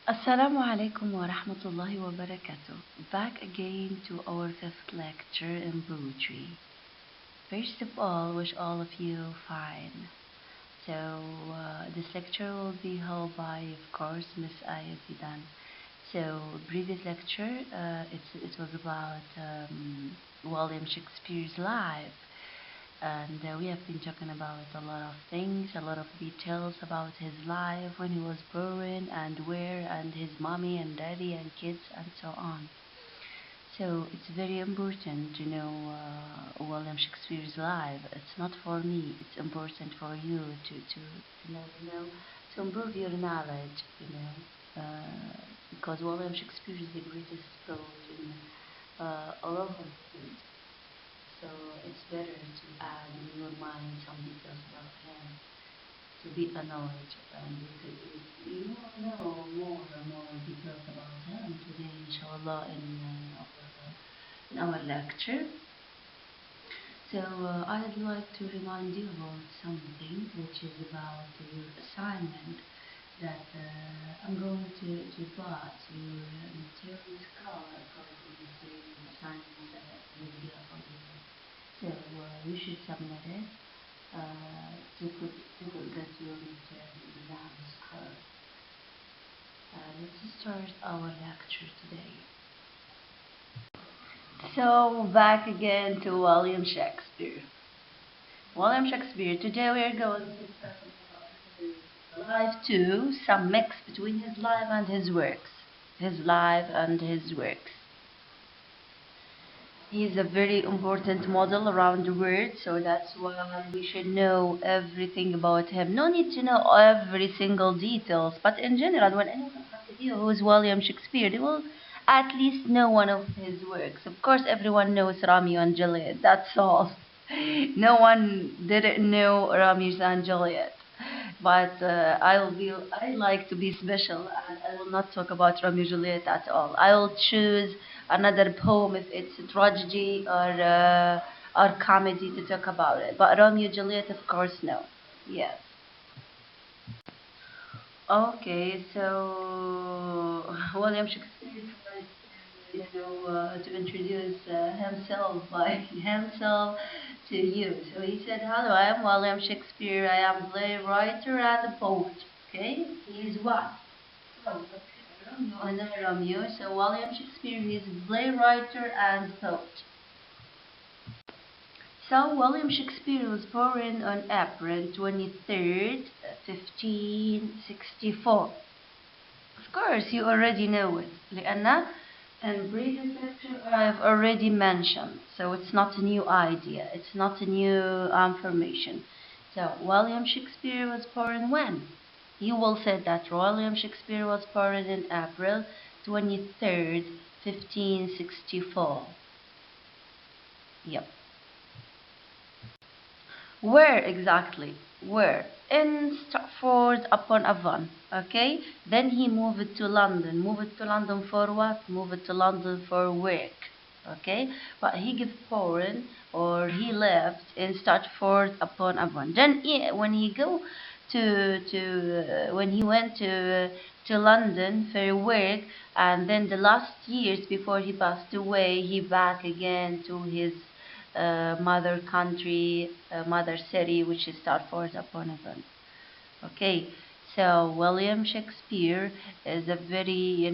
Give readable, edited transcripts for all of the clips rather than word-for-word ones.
Assalamu alaikum wa rahmatullahi wa barakatuh. Back again to our fifth lecture in poetry. First of all, wish all of you fine. So this lecture will be held by, of course, Miss Zidane. So previous lecture, it was about William Shakespeare's life. And we have been talking about a lot of things, a lot of details about his life, when he was born and where, and his mommy and daddy and kids and so on. So it's very important to know William Shakespeare's life. It's not for me, it's important for you to know, to improve your knowledge, because William Shakespeare is the greatest poet in all of history. So it's better to add in your mind some details about him to be a knowledge, and you know more details about him today, inshallah, in our lecture. So I'd like to remind you about something which is about your assignment that I'm going to put your materials color according to the assignment that will be uploaded. So you should submit it to get your exam score. Let's start our lecture today. So back again to William Shakespeare. William Shakespeare. Today we are going to discuss his life too, some mix between his life and his works. His life and his works. He is a very important model around the world, so that's why we should know everything about him. No need to know every single details, but in general, when anyone asks you who is William Shakespeare, they will at least know one of his works. Of course, everyone knows Romeo and Juliet. That's all. No one didn't know Romeo and Juliet. But I like to be special, and I will not talk about Romeo and Juliet at all. I will choose another poem if it's a tragedy or comedy to talk about it. But Romeo and Juliet, of course, no. Yes. Okay, so William Shakespeare tried to introduce himself by himself to you. So he said, "Hello, I am William Shakespeare. I am playwright and poet." Okay, he is what? Oh, Romeo and I, Romeo. So William Shakespeare is playwright and poet. So William Shakespeare was born on April 23rd, 1564. Of course, you already know it. لأن in previous lecture I've already mentioned, so it's not a new idea. It's not a new information. So William Shakespeare was born when? You will say that William Shakespeare was born in April 23rd, 1564. Yep. Where exactly? Where? In Stratford-upon-Avon. Okay? Then he moved to London. Moved to London for what? Moved to London for work. Okay? But he gave born or he left in Stratford-upon-Avon. Then when he go when he went to London for work, and then the last years before he passed away, he back again to his mother country, mother city, which is Stratford-upon-Avon. Okay, so William Shakespeare is a very,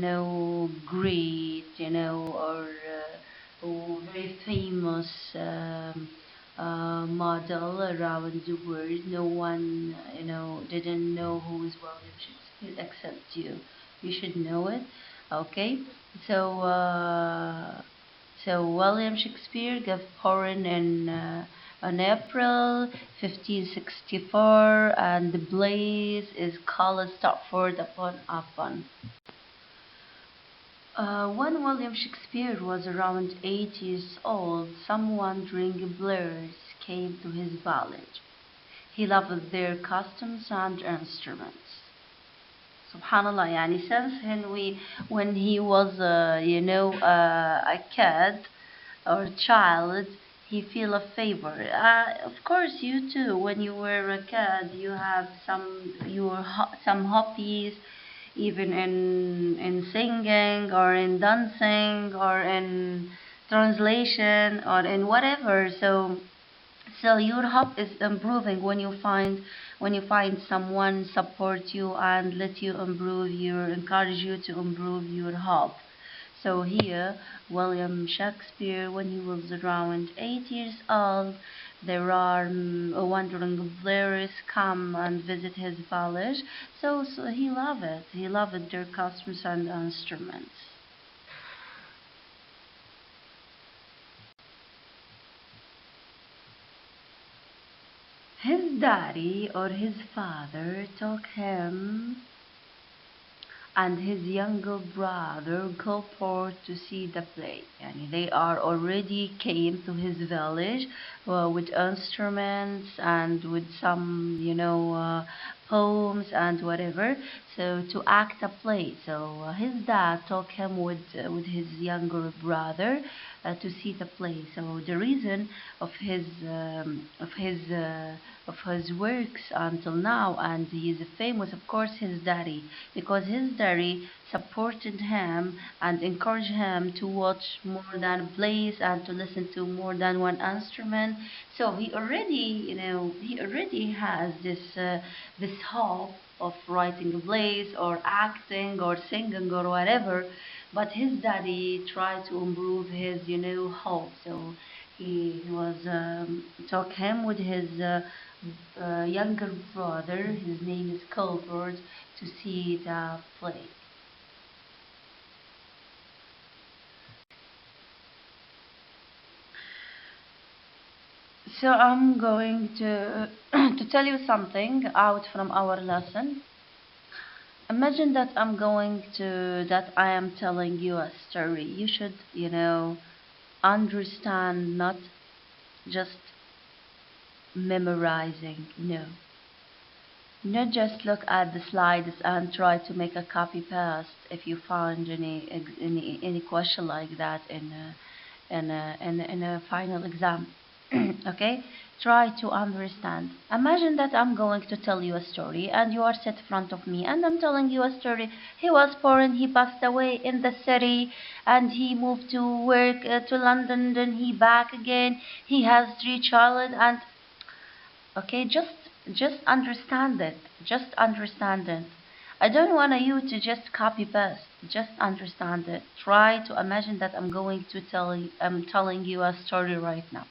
great, or very famous model around the world. No one, didn't know who is William Shakespeare except you. You should know it. Okay, so. So William Shakespeare gave born on April 1564, and the place is called Stratford-upon-Avon. When William Shakespeare was around 8 years old, some wandering blurs came to his village. He loved their customs and instruments. Subhanallah, yani since when he was, a kid or child, he feel a favor. Of course, you too. When you were a kid, you have some hobbies. even in singing or in dancing or in translation or in whatever. So your hope is improving when you find someone support you and let you encourage you to improve your hope. So here, William Shakespeare, when he was around 8 years old, there are wandering players come and visit his village. So he loved it. He loved their costumes and instruments. His daddy or his father took him and his younger brother Gilford to see the play. And they are already came to his village with instruments and with some, poems and whatever. So to act a play. So his dad took him with his younger brother to see the play. So the reason of his works until now, and he is famous, of course, his daddy, because his daddy supported him and encouraged him to watch more than plays and to listen to more than one instrument. So he already has this hope of writing plays or acting or singing or whatever. But his daddy tried to improve his, hope. So he was took him with his younger brother. His name is Colbert, to see the play. So I'm going to to tell you something out from our lesson. Imagine that I am telling you a story. You should, understand, not just memorizing. No. Not just look at the slides and try to make a copy paste if you find any question like that in a final exam. Okay? Try to understand. Imagine that I'm going to tell you a story and you are set in front of me and I'm telling you a story. He was born, he passed away in the city and he moved to work to London, then he back again. He has 3 children and okay, just understand it. Just understand it. I don't want you to just copy paste. Just understand it. Try to imagine that I'm telling you a story right now.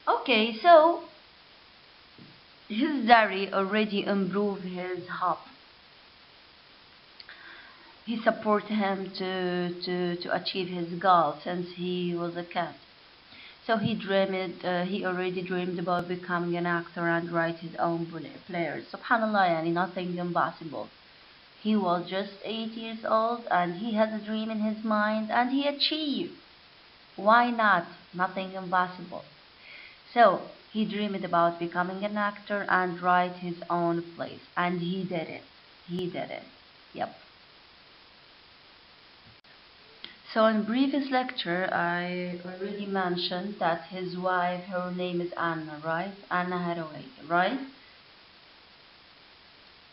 Okay, so his diary already improved his hope. He supported him to achieve his goal since he was a kid. So he already dreamed about becoming an actor and write his own players. Subhanallah, yani nothing impossible. He was just 8 years old and he had a dream in his mind and he achieved. Why not? Nothing impossible. So he dreamed about becoming an actor and write his own plays. And he did it. He did it. Yep. So in previous lecture, I already mentioned that his wife, her name is Anna, right? Anna Hathaway, right?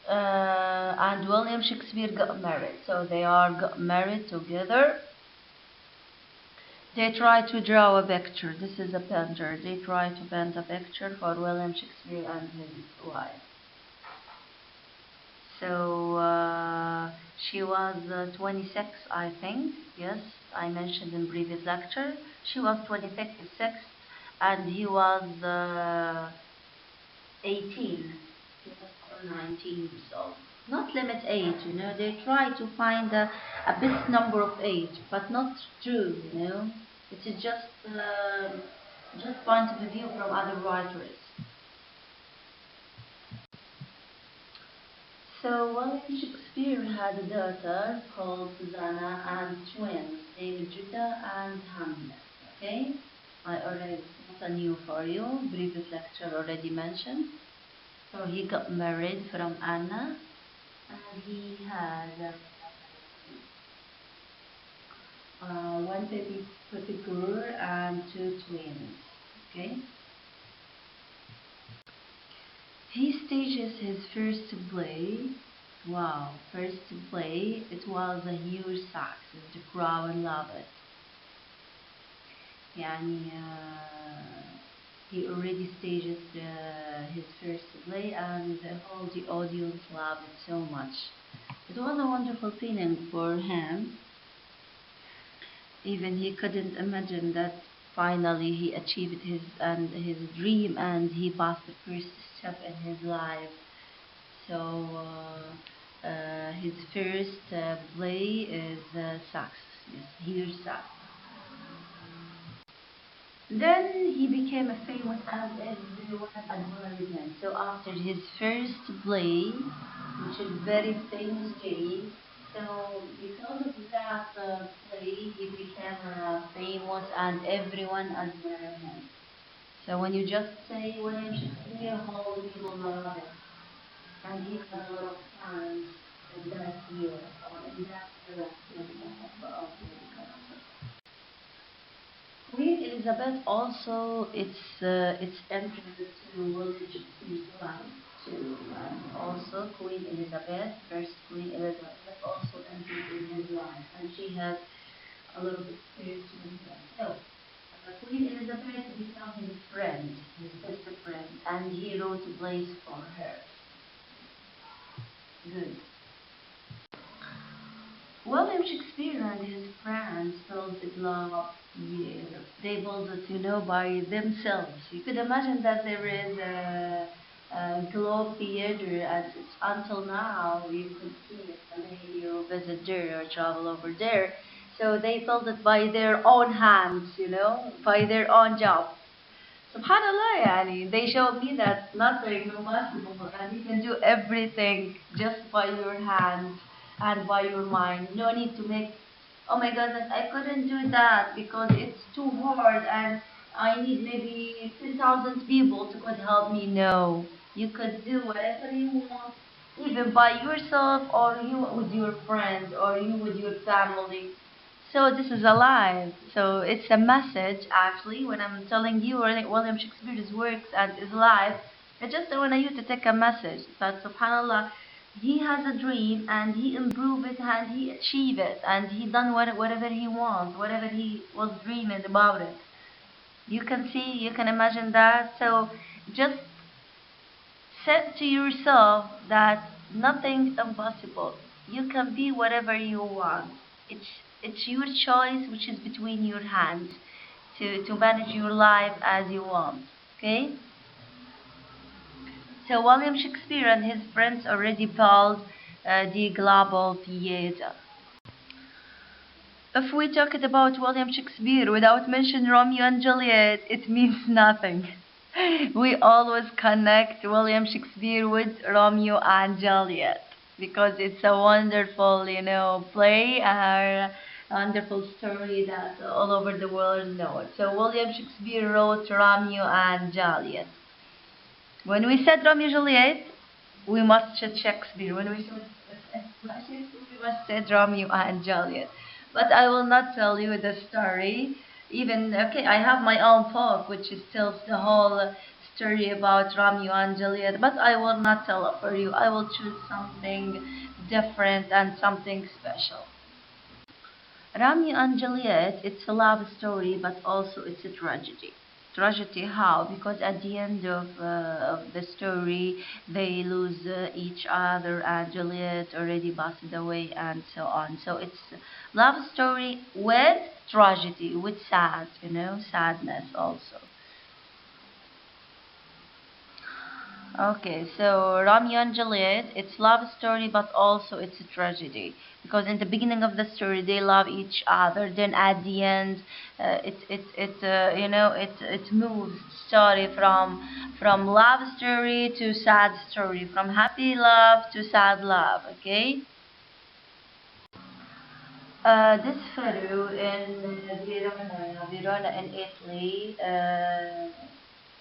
And William Shakespeare got married. So they got married together. They try to draw a picture. This is a painter. They try to paint a picture for William Shakespeare and his wife. So she was 26, I think. Yes, I mentioned in previous lecture. She was 26, and he was 18 or 19 years old. Not limit age, They try to find a best number of age, but not true, It is just point of view from other writers. So William Shakespeare had a daughter called Susanna and twins named Judah and Hamlet. Okay, I already not new for you. Previous lecture already mentioned. So he got married from Anna, and he had one baby girl and 2 twins. Okay. He stages his first play Wow, first play, it was a huge success. The crowd loved it. يعني he already staged his first play and the audience loved it so much. It was a wonderful feeling for him. Even he couldn't imagine that finally he achieved his dream and he passed the first step in his life. So his first play is success. Yes, huge success. Then he became a famous and everyone admired him. So after his first play, which is very famous game, so because of that play, he became famous and everyone admired him. So when you just say William Shakespeare, all the people love it. And he had a lot of fans in that year, or in that era of the country. Queen Elizabeth also its entrance to William Shakespeare's life too, and also Queen Elizabeth, first Queen Elizabeth, also entered in his life, and she has a lot of experience with him. So Queen Elizabeth became his friend, his best friend, and he wrote plays for her. Good. William Shakespeare and his friends built the globe. Yeah, they built it, by themselves. You could imagine that there is a globe theater, and until now you could see it when you visit there or travel over there. So they built it by their own hands, by their own job. Subhanallah, yani, they showed me that nothing no possible, and you can do everything just by your hands and by your mind. No need to make, oh my goodness, I couldn't do that because it's too hard and I need maybe 10,000 people to could help me. No, you could do whatever you want, even by yourself or you with your friends or you with your family. So this is alive. So it's a message actually when I'm telling you William Shakespeare's works and his life. I just want you to take a message that subhanallah he has a dream and he improved it and he achieved it and he done whatever he wants, whatever he was dreaming about it. You can see, you can imagine that. So just set to yourself that nothing's impossible. You can be whatever you want. It's it's your choice, which is between your hands, to manage your life as you want. Okay? So William Shakespeare and his friends already built the global theater. If we talked about William Shakespeare without mentioning Romeo and Juliet, it means nothing. We always connect William Shakespeare with Romeo and Juliet because it's a wonderful, play or wonderful story that all over the world know it. So William Shakespeare wrote Romeo and Juliet. When we said Romeo and Juliet, we must say Shakespeare. When we said Shakespeare, we must say Romeo and Juliet. But I will not tell you the story. Even, okay, I have my own book which tells the whole story about Romeo and Juliet, but I will not tell it for you. I will choose something different and something special. Romeo and Juliet, it's a love story, but also it's a tragedy. Tragedy how? Because at the end of the story, they lose each other, and Juliet already passed away, and so on. So it's love story with tragedy, with sadness also. Okay, so Romeo and Juliet, it's love story, but also it's a tragedy because in the beginning of the story they love each other. Then at the end, it moves story from love story to sad story, from happy love to sad love. Okay. This photo in Verona in Italy,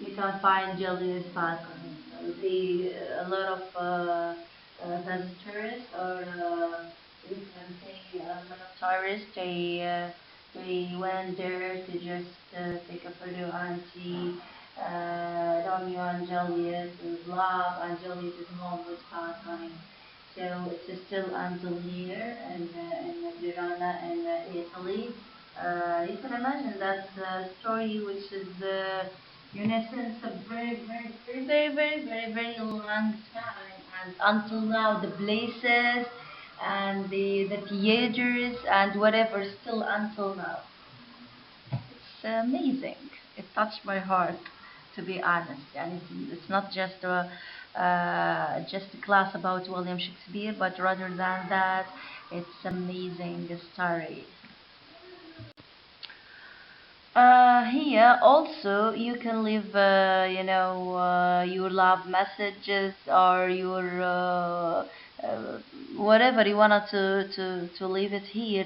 you can find Julius Balcony. So see a lot of visitors, or you can say a lot of tourists. They went there to just take a photo and see Romeo and Juliet with love, and Juliet is home with Balcony. So it's still until here in Verona in Italy. You can imagine that story, which is in essence a very long time, and until now the places and the theaters and whatever still until now. It's amazing. It touched my heart, to be honest. And it's not just a class about William Shakespeare, but rather than that, it's amazing story. Here also you can leave, your love messages or your whatever you wanted to leave it here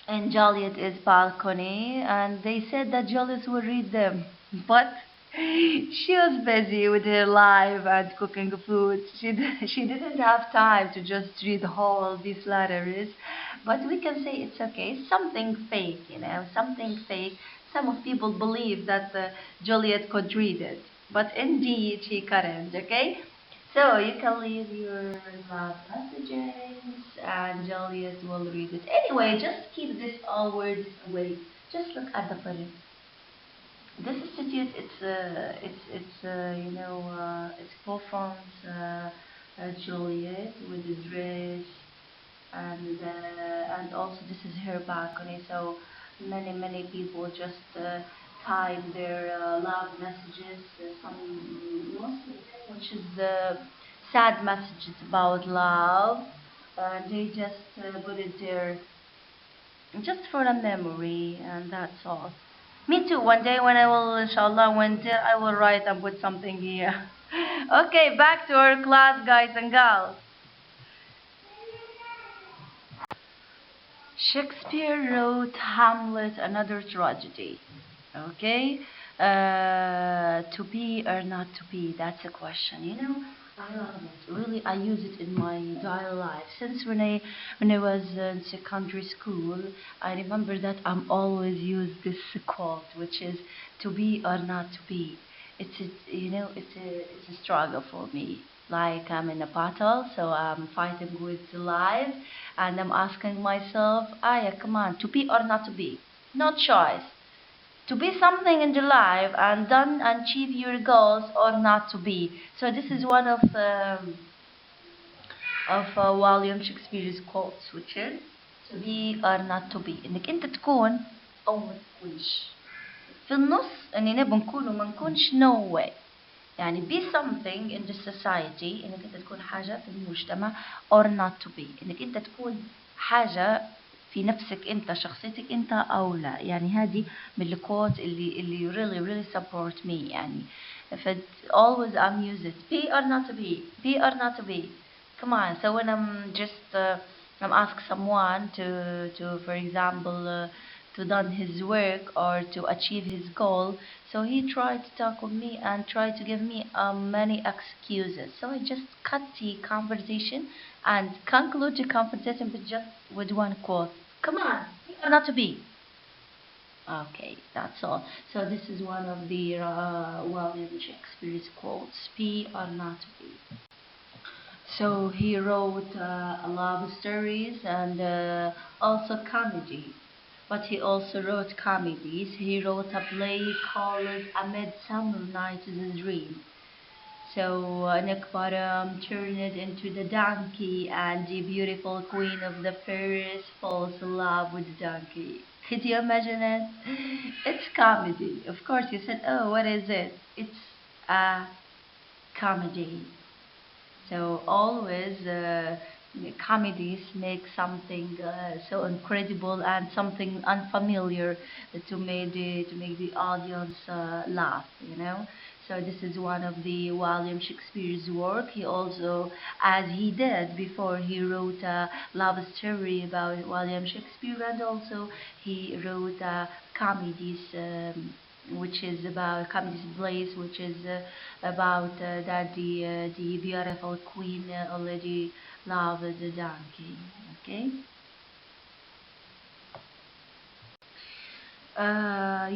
in Juliet's balcony, and they said that Juliet would read them, but she was busy with her life and cooking food. She didn't have time to just read all these letters, but we can say it's okay. Something fake, something fake. Some of people believe that Juliet could read it, but indeed she couldn't, okay? So you can leave your love messages and Juliet will read it. Anyway, just keep this all words away. Just look at the footage. This institute, it's performs Juliet with the dress and also this is her balcony. So many people just type their love messages. Some most of them, which is sad messages about love. They just put it there just for a memory, and that's all. Me too. One day when I will, inshallah, one day I will write and put something here. Okay, back to our class, guys and girls. Shakespeare wrote Hamlet, another tragedy. Okay, to be or not to be, that's a question. I love it. Really, I use it in my daily life. Since when I was in secondary school, I remember that I'm always use this quote, which is to be or not to be. It's a struggle for me. Like I'm in a battle, so I'm fighting with life, and I'm asking myself, Aya, come on, to be or not to be? No choice. To be something in the life and then achieve your goals or not to be. So this is one of William Shakespeare's quotes, which is to be or not to be. انك انت تكون او ما تكونش. في النص اننا بنكون وما نكونش no way. يعني be something in the society انك انت تكون حاجة في المجتمع or not to be. انك انت تكون حاجة في نفسك انت شخصيتك انت او لا. يعني هذه من الكوت اللي really support me يعني. If it always I'm use it. Be or not to be. Be or not to be. Come on. So when I'm just I'm ask someone to for example to done his work or to achieve his goal, so he tried to talk with me and tried to give me many excuses. So I just cut the conversation and conclude the conversation with just with one quote. Come on, be or not to be. Okay, that's all. So this is one of the William Shakespeare's quotes: "Be or not to be." So he wrote love stories and also comedy. But he also wrote comedies. He wrote a play called A Midsummer Night's Dream. So Nekbaram turned into the donkey, and the beautiful queen of the fairies falls in love with the donkey. Could you imagine it? It's comedy. Of course, you said, oh, what is it? It's a comedy. So always comedies make something so incredible and something unfamiliar to make the audience laugh. So this is one of the William Shakespeare's work. He also, as he did before, he wrote a love story about William Shakespeare, and also he wrote comedies. Which is about comedies plays, which is about that the beautiful queen already loved the donkey. Okay.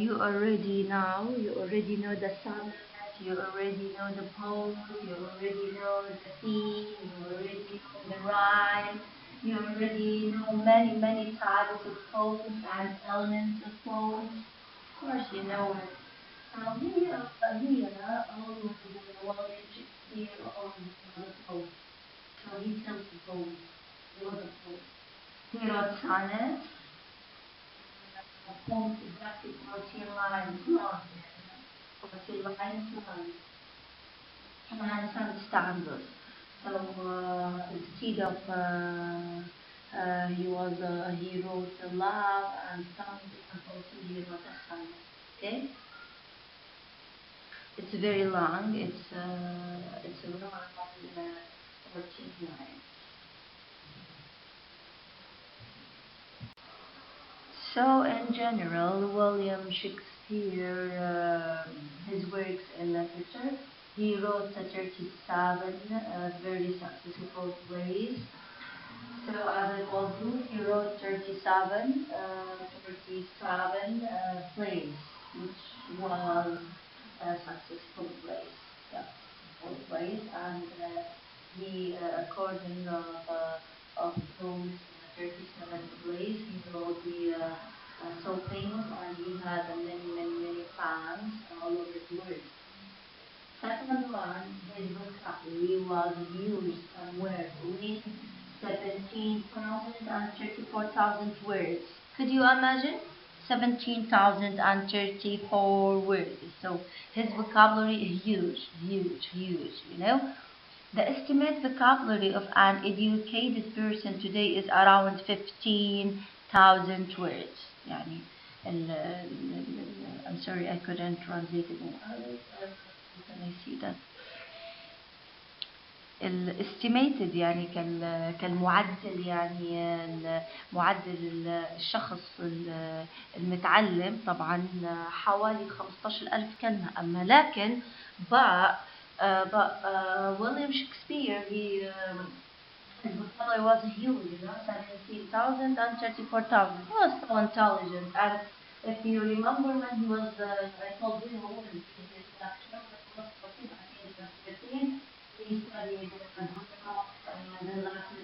You already know the song you already know the poem, you already know the theme, you already know the rhyme, you already know many types of poems and elements of poems. Of course you know it. Now here, almost William Shakespeare almost was a poet. So he tells the poem. He was a poet. He wrote sonnets, poems exactly 14 lines long. 14 lines long. And some stanzas. So instead of he wrote the love and songs, and also he wrote a sonnet. Okay. It's very long. It's around 14 lines. So in general, William Shakespeare, his works in literature, he wrote 37 very successful plays. So as I told you, he wrote 37 plays, which was successful plays. Yeah, successful plays, and he, according of those 37 plays, he wrote the so famous, and he had many fans all over the world. Second one, his vocabulary was huge, somewhere between 17,000 and 34,000 words. Could you imagine? 17,034 words. So his vocabulary is huge, you know. The estimated vocabulary of an educated person today is around 15,000 words. يعني I'm sorry, I couldn't translate it in Arabic. Can I see that? estimated يعني كالمعدل، يعني معدل الشخص المتعلم طبعا حوالي 15,000 كلمة. أما لكن William Shakespeare, his vocabulary was huge, 17,000 and 34,000. He was so intelligent, and if you remember when he was, I told you, he studied the Latin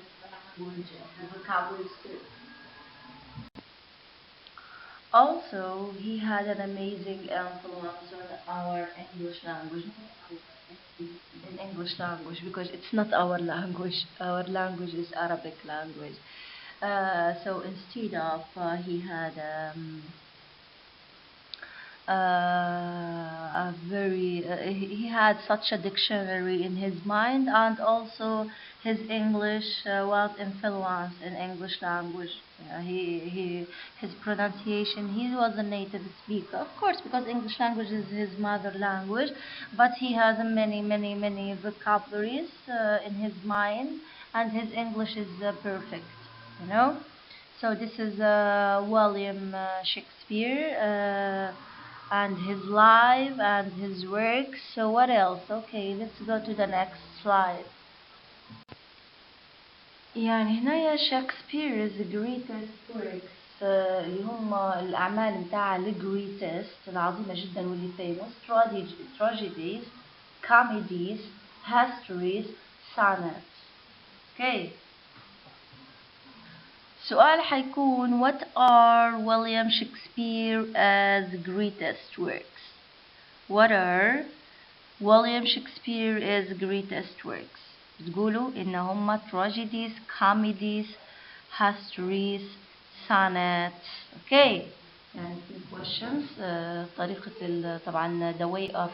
language, the vocabularies too. Also, he had an amazing influence on our English language. In English language, because it's not our language. Our language is Arabic language. So instead of he had he had such a dictionary in his mind, and also his English was influenced in English language. His pronunciation, he was a native speaker, of course, because English language is his mother language, but he has many vocabularies in his mind, and his English is perfect, you know. So this is William Shakespeare and his life and his works. So what else? Okay, let's go to the next slide. يعني هنا Shakespeare's greatest works اللي هم الأعمال متاع greatest العظيمة جدا واللي famous: tragedies, comedies, histories, sonnets. Okay. سؤال حيكون: what are William Shakespeare's greatest works? What are William Shakespeare's greatest works? بتقولوا إن هم tragedies, comedies, histories, sonnets. Okay. يعني في questions طريقة طبعا the way of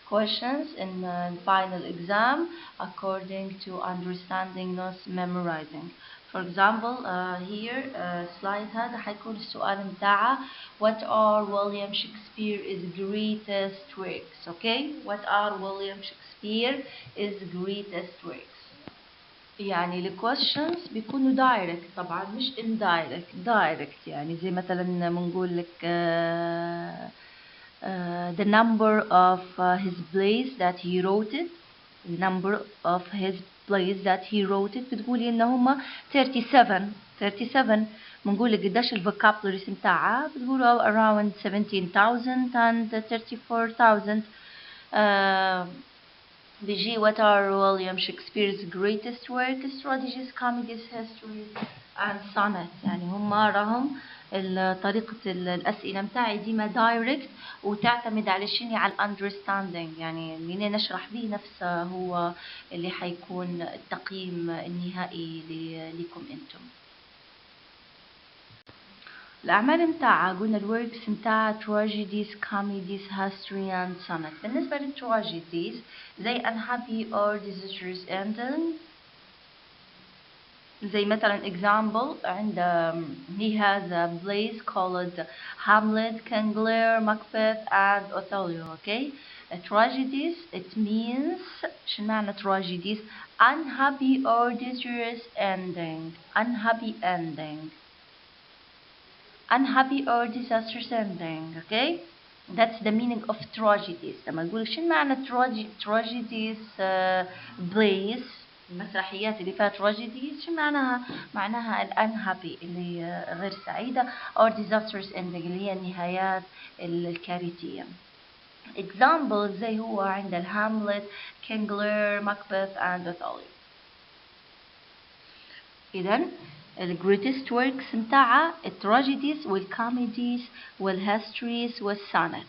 questions in final exam according to understanding, not memorizing. For example, here slide هذا حيكون السؤال متاعه: what are William Shakespeare's greatest works? Okay, what are William Shakespeare's greatest works? يعني ال questions بيكونوا direct طبعا، مش indirect. direct يعني زي مثلا بنقول لك the number of his plays that he wrote it. The number of his plays that he wrote it بتقولي إن هما 37. بنقول لك قداش vocabularies متاعها، بتقولوا around 17,000 and 34,000. بيجي what are William Shakespeare's greatest works, tragedies, comedies, histories and sonnets. يعني هم راهم طريقة الأسئلة متاعي ديما دايركت وتعتمد على شنو، على understanding، يعني اللي نشرح به نفسه هو اللي حيكون التقييم النهائي لكم انتم. الأعمال متاعها قلنا الوركس متاع tragedies, comedies, history and sonnet. بالنسبة للtragedies زي unhappy or disastrous ending، زي مثلا example عند he has a plays called Hamlet, King Lear, Macbeth and Othello. Okay, tragedies it means شو معنى tragedies؟ unhappy or disastrous ending. unhappy ending. unhappy or disastrous ending. Okay, that's the meaning of tragedies. لما نقول شو معنى tragedies plays المسرحيات اللي فيها tragedies شو معناها؟ معناها unhappy اللي غير سعيدة or disastrous ending اللي هي النهايات الكارثية. example زي هو عند الهاملت، King Lear, Macbeth and Othello. إذن الجريتست works متاعها التراجيديز والكوميديز والهيستوريز والسونت.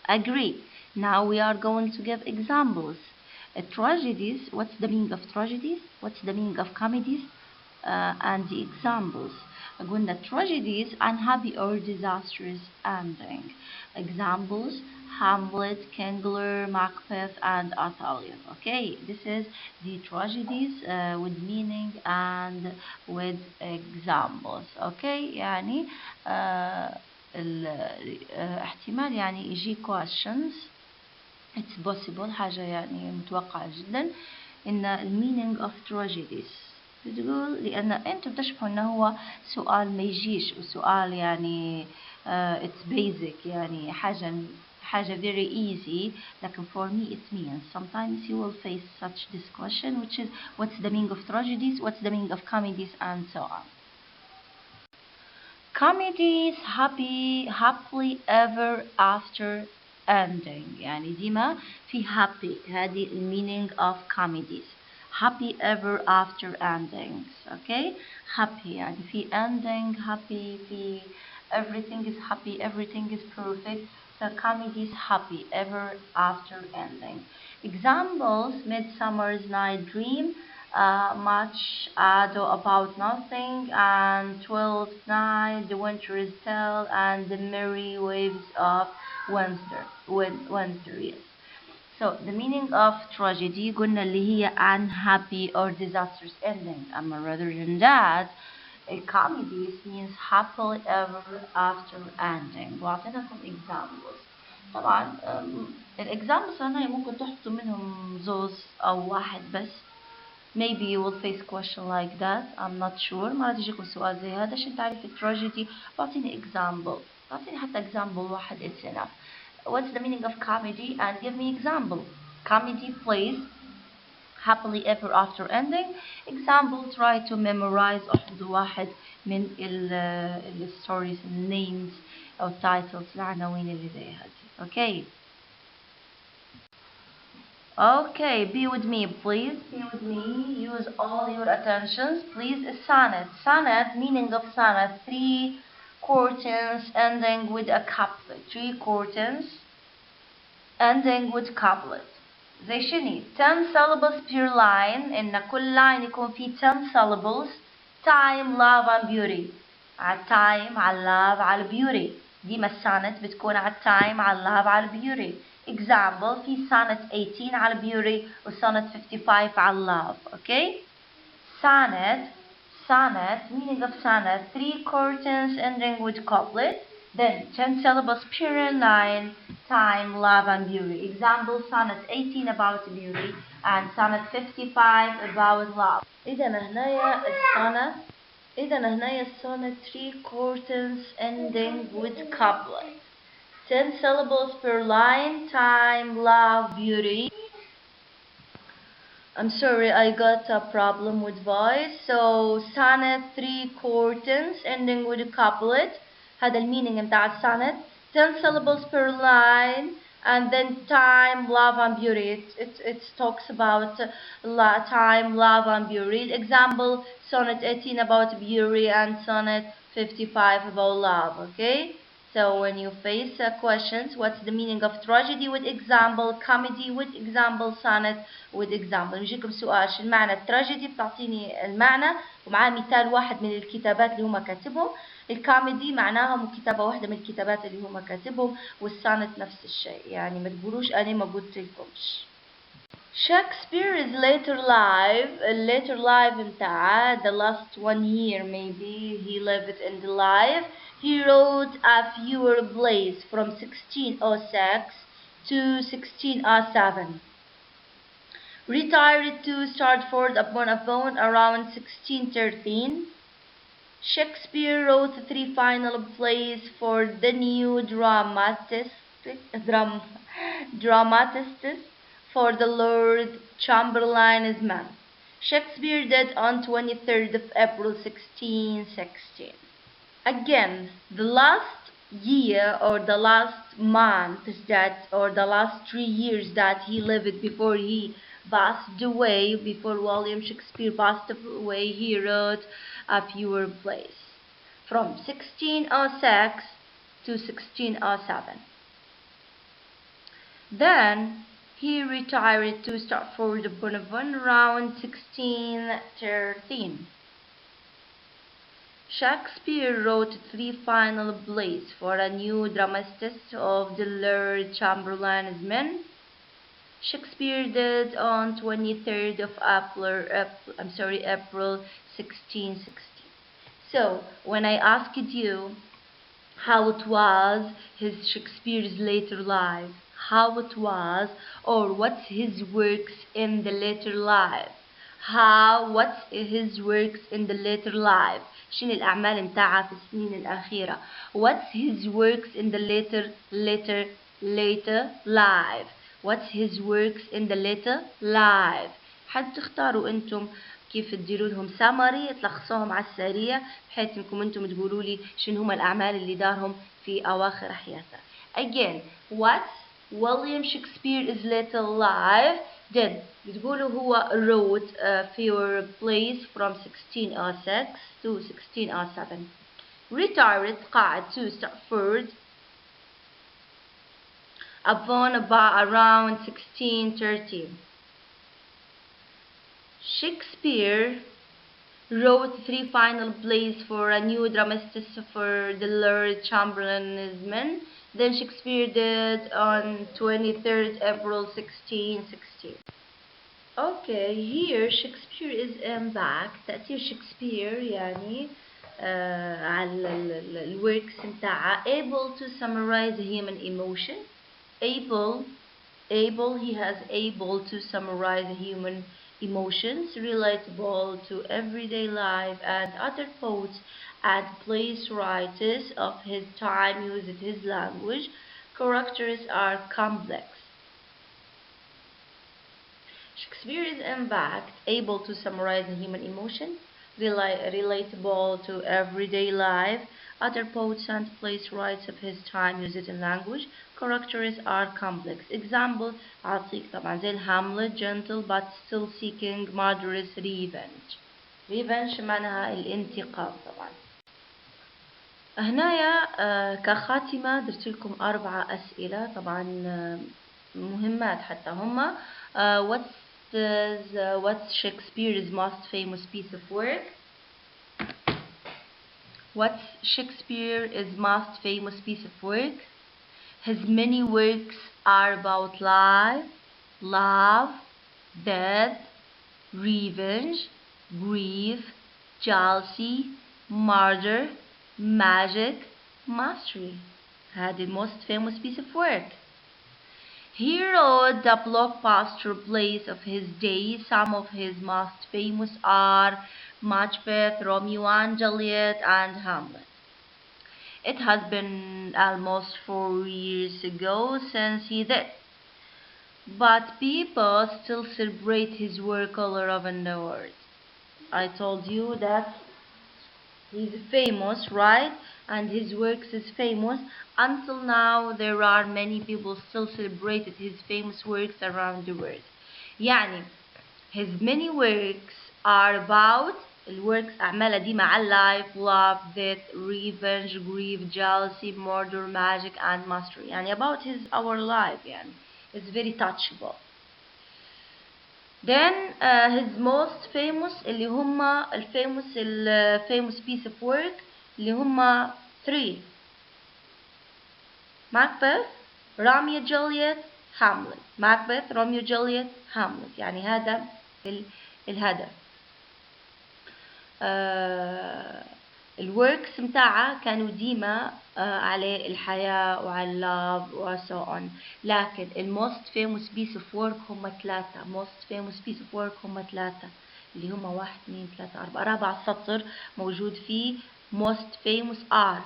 Agree. Now we are going to give examples. Tragedies, what's the meaning of tragedies? What's the meaning of comedies? And the examples. قلنا tragedies unhappy or disastrous ending. Examples Hamlet, King Lear, Macbeth and Othello. Okay, this is the tragedies with meaning and with examples. Okay, يعني احتمال يعني يجي questions. It's possible، حاجة يعني متوقعة جدا إن meaning of tragedies بتقول، لأن أنتم بتشبهوا إنه هو سؤال ما يجيش وسؤال يعني it's basic، يعني حاجة very easy، لكن for me it means sometimes you will face such this question, which is what's the meaning of tragedies, what's the meaning of comedies and so on. comedies happily ever after ending، يعني ديما في happy، هذه meaning of comedies. happy ever after endings. okay، happy يعني في ending happy، في everything is happy, everything is perfect. so comedies happy ever after ending. examples Midsummer's Night Dream, Much Ado About Nothing, and Twelfth Night, The Winter is Tale, and The Merry Waves of Winter. Yes. So the meaning of tragedy قلنا اللي هي unhappy or disastrous ending. Rather than that, a comedy means happily ever after ending. وأعطيناكم examples. طبعا الexamples هنا ممكن تحطوا منهم زوز أو واحد بس. Maybe you will face question like that. I'm not sure. مرات يجيكم سؤال زي هذا عشان تعرف التراجيدي. بعطيني example. بعطيني حتى example واحد. It's enough. What's the meaning of comedy? And give me example. Comedy plays happily ever after ending. Example, try to memorize أحفظوا واحد من ال stories, names أو titles العناوين اللي زي هذه. Okay. Okay, be with me, please. Be with me. Use all your attentions, please. Sonnet. Sonnet, meaning of sonnet, 3 quarters ending with a couplet. 3 quarters ending with couplet. زي شنو؟ 10 syllables per line. إن كل line يكون فيه 10 syllables. Time, love and beauty. على time، على love، على beauty. ديما السونت بتكون على time، على love، على beauty. Example في sonnet 18 على beauty و sonnet 55 على love. Okay. Sonnet, meaning of sonnet, 3 quarters ending with couplet. Then 10 syllables per line, time, love and beauty. Example sonnet 18 about beauty and sonnet 55 about love. إذا هنايا السونت 3 quarters ending with couplet. 10 syllables per line, time, love, beauty. I'm sorry, I got a problem with voice. So sonnet 3 quarters ending with a couplet. هذا المينينج متاع السونت. 10 syllables per line, And then time, love, and beauty. It talks about time, love, and beauty. Example, sonnet 18 about beauty and sonnet 55 about love. Okay? So when you face questions, what's the meaning of tragedy with example, comedy with example, sonnet with example. يجيكم سؤال شو المعنى التراجيدي، بتعطيني المعنى ومعاه مثال واحد من الكتابات اللي هم كاتبهم. الكوميدي معناها كتابة واحدة من الكتابات اللي هم كاتبهم، والسانت نفس الشيء، يعني ما تقولوش أنا ما قلت لكمش. Shakespeare is later live متاعه the last 1 year maybe he lived in the life. He wrote a few plays from 1606 to 1607. Retired to Stratford upon Avon around 1613. Shakespeare wrote 3 final plays for the new dramatists for the Lord Chamberlain's man. Shakespeare died on 23rd of April 1616. Again, the last year or the last month or the last 3 years that he lived before he passed away, before William Shakespeare passed away, he wrote a few plays from 1606 to 1607. Then he retired to Stratford upon Avon around 1613. Shakespeare wrote 3 final plays for a new dramatist of the Lord Chamberlain's men. Shakespeare died on 23rd of April 1616. So, when I asked you how it was his Shakespeare's later life, how it was, or what's his works in the later life, what's his works in the later life, شنو الأعمال متاعه في السنين الأخيرة, what's his works in the later life, what's his works in the later life. حد تختاروا انتم كيف تديروا لهم سامري تلخصوهم على السريع بحيث انكم انتم تقولوا لي شنو هم الأعمال اللي دارهم في أواخر حياته. Again, what William Shakespeare's later life did. بتقولوا هو wrote a few plays from 1606 to 1607. Retired قاعد to Stratford upon about around 1613. Shakespeare wrote 3 final plays for a new dramatist for the Lord Chamberlain's men. Then Shakespeare died on 23rd April 1616. Okay, here Shakespeare is back. تأثير شكسبير يعني على الworks متاعه. Able to summarize the human emotion. He has able to summarize the human emotions relatable to everyday life, and other poets and playwrights of his time used his language. Characters are complex. Shakespeare is in fact able to summarize the human emotion relatable to everyday life. Other poets and playwrights of his time use it in language. Characters are complex. Example أعطيك طبعا زي Hamlet, gentle but still seeking murderous revenge. Revenge معناها الانتقام طبعا. هنايا كخاتمة درت لكم 4 أسئلة طبعا مهمات حتى هما. What's Shakespeare's most famous piece of work? What's Shakespeare's most famous piece of work? His many works are about life, love, death, revenge, grief, jealousy, murder, magic, mastery. هذه the most famous piece of work. He wrote the blockbuster plays of his day. Some of his most famous are Macbeth, Romeo and Juliet, and Hamlet. It has been almost 4 years ago since he died, but people still celebrate his work all around the world. I told you that He's famous, right? And his works is famous. Until now, there are many people still celebrated his famous works around the world. يعني his many works are about الworks أعمالها دي مع life, love, death, revenge, grief, jealousy, murder, magic, and mastery. يعني about our life. يعني it's very touchable. Then his most famous اللي هما famous piece of work اللي هما 3: Macbeth, Romeo Juliet, Hamlet. Macbeth, Romeo Juliet, Hamlet. يعني هذا الهدف. الوركس متاعها كانوا ديما على الحياة وعلى love و so on. لكن most famous piece of work هم 3. most famous piece of work هم 3 اللي هم 1 2 3 4 رابع سطر موجود فيه most famous are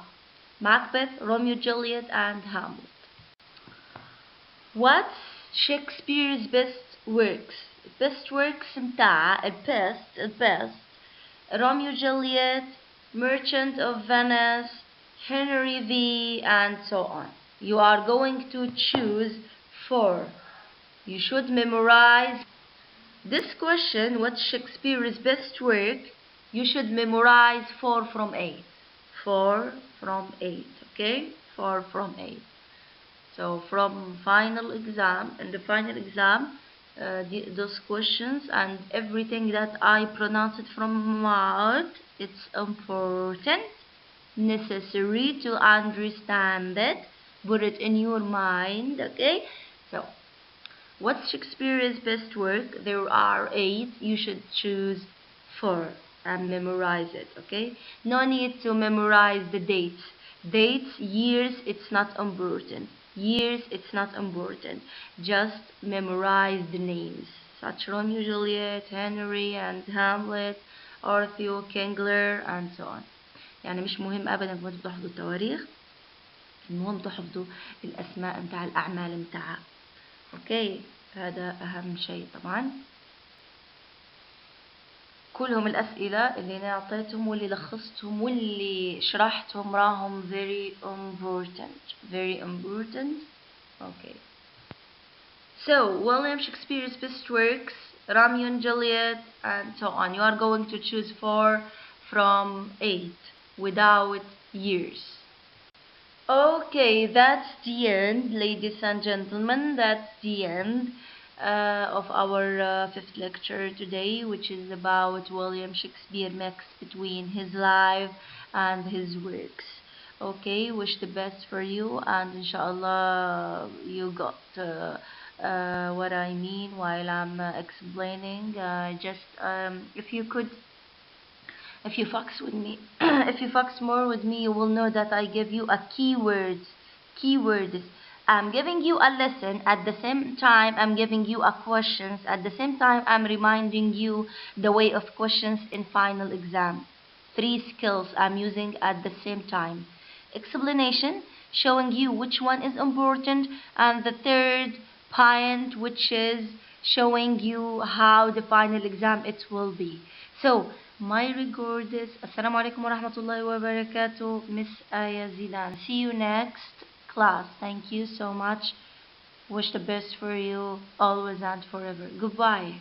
Macbeth, Romeo Juliet, and Hamlet. What's Shakespeare's best works? best works متاعها best Romeo Juliet, Merchant of Venice, Henry V, and so on. You are going to choose 4. You should memorize this question. What's Shakespeare's best work? You should memorize 4 from 8. 4 from 8. Okay? 4 from 8. So from final exam, in the final exam, those questions and everything that I pronounced from out, it's important, necessary to understand it, put it in your mind. Okay, so what's Shakespeare's best work? There are 8. You should choose 4 and memorize it. Okay, no need to memorize the dates, years, it's not important. Years, it's not important. Just memorize the names, such Romeo, Juliet, Henry, and Hamlet, Arthur, King Lear, and so on. يعني مش مهم أبدا إنكم تحفظوا التواريخ، المهم تحفظوا الأسماء متاع الأعمال متاعها. أوكي، هذا أهم شيء طبعا. كلهم الأسئلة اللي أنا أعطيتهم واللي لخصتهم واللي شرحتهم راهم very important. Okay. So William Shakespeare's best works, Romeo and Juliet, and so on. You are going to choose 4 from 8 without years. Okay, that's the end, ladies and gentlemen. That's the end of our 5th lecture today, which is about William Shakespeare mix between his life and his works. Okay, wish the best for you, and inshallah you got what I mean while I'm explaining. Just if you focus with me, if you focus more with me, you will know that I give you a keywords. I'm giving you a lesson, at the same time I'm giving you a questions, at the same time I'm reminding you the way of questions in final exam. 3 skills I'm using at the same time. Explanation, showing you which one is important, and the 3rd point, which is showing you how the final exam it will be. So my regards. Assalamu alaikum wa rahmatullahi wa barakatuh. Miss Aya Zidane. See you next class. Thank you so much. Wish the best for you always and forever. Goodbye.